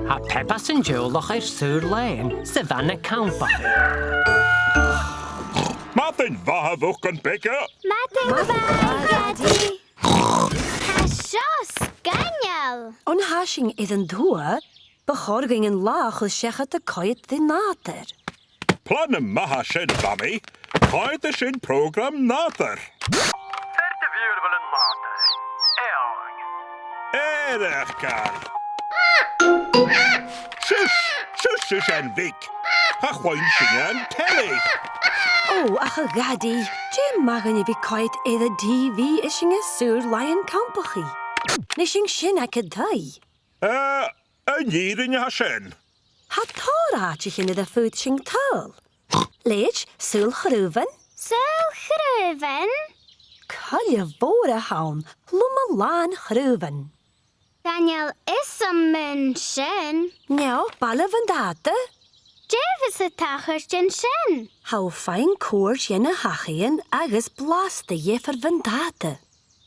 Ha Peppa sy'n teaghlach sŵr lein, bheag Campachadh. Mathin dhaibh yn Becca. Mathin bheag, Daddy. Hasio sganial. On hashing is een dŵa, begorging een laag os siachat de coed de nater. Plan y maha sy'n fami, coed y sy'n program nater. Verte vuur wel een nater. Erg gar. Shush en vik. Ha chwain sy'n yn teli. Oh, ach a gadi, Jim magan je coed de TV is een sur lion Campachadh. Nishing shin ac a dai. Yn hier in je sy'n. Ha toraatje in de food shing tal. Leech, sul groeven. Sul groeven? Kalje vore haun, lumme laan groeven. Daniel is een mensje. Nou, balle van date. Jeff is het tagertje shin. Hou fijn koers jenne hachien agus blaste je van date.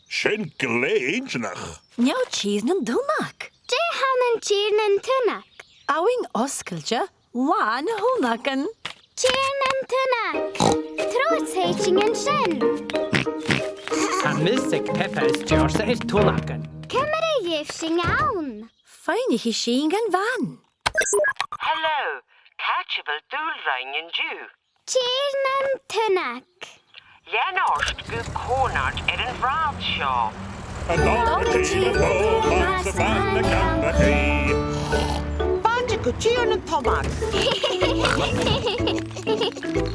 Sy'n gleensnig. Nou, cheese nan dunak. Je han een tiernen tunak. Awing oskeltje, laan honaken. Tiernen tunak. Trots heitingen shin. Ha mysig Peppa stjørse tonaken. Kemmere gifsing aun. Fijn is shingen van. Hello, catchable doelrein in Jew. Tiernen tunak. Lenorst gu konard een vraadshaw. Yn ôl y mas y fan y Campachadh. Banja gwtio yn tomag.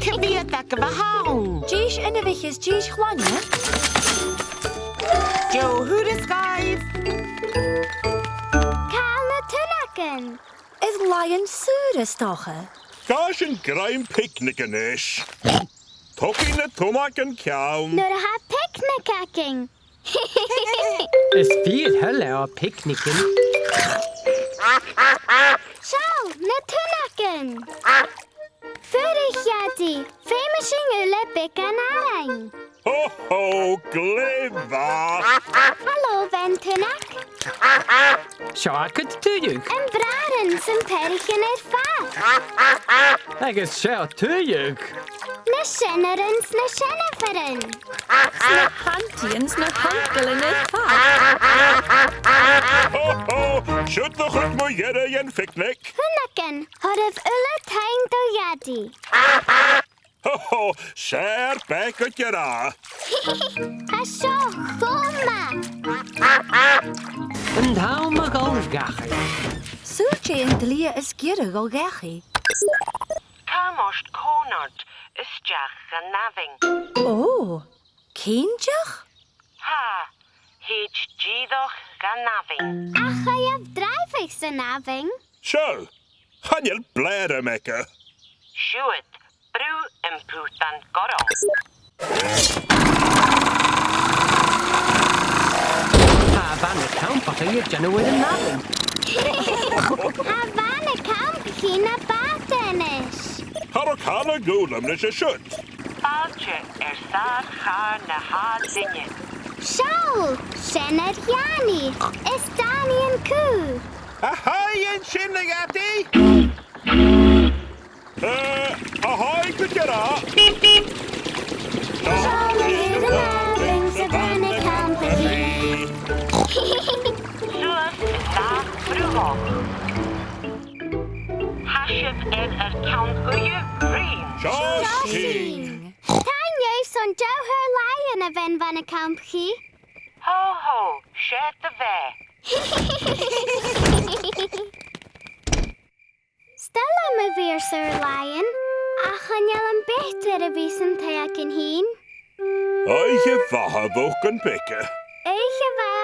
Cyfiad ac y fahawn. Jish en is jish chwanya. Joe hwyrys gaif. Kalne tunaken. Is lion sure stoche. Gash yn graim picnic yn ish. Tocyn y tomac yn ciawn. Nur ha picnicking. Is veel hulle op picknicken. Schau, ne tunaken. Furig jadi. Famishing uile bikken arang. Ho ho, glefa. Hallo, ven tunak. Sjaak het tuig. En braren som perigen vat. Agus sjá tuig. Ne sjennerens ne sjenneferen. Sna hantiens na hankelen fa. Ho ho, sydd nog het moe jere yn picnic. Tunaken, horf uile tein do jadi. Ho ho, ser bek het jera. Hasjo, goma. Een dauw mag al gachen. Soortje en delia is gierig al gachi. Kamost konard is jach een naving. Oh, kindjach? Ha, heet jidoch gaan naving. Ach, ga je drijvig zijn aving? Zo, gaan je blaren mekken. Sjoet, brew en putan gorom. Ha van Campachadh jenne with een naving. Havana Campachadh na batenis. Harokana gulem nes je shut. Baltje staat gaan na haar dingen. Schau, Shenner Jani, is Dani en Koe. Ahoy en Shinnagati. Ahoy het jera. Schau, weer de laving, Savannah Campachadh. Zoals staat vroeg. Hasjev count goeie vriend. Joshing. Tanya son Joe her lion of Van Campachadh. Ho ho, shed the ve. Stella me weer Sir Lion. Ach, gaan jij een betere wissen taken heen? Eigen vahabook en pikken. Eigen wa.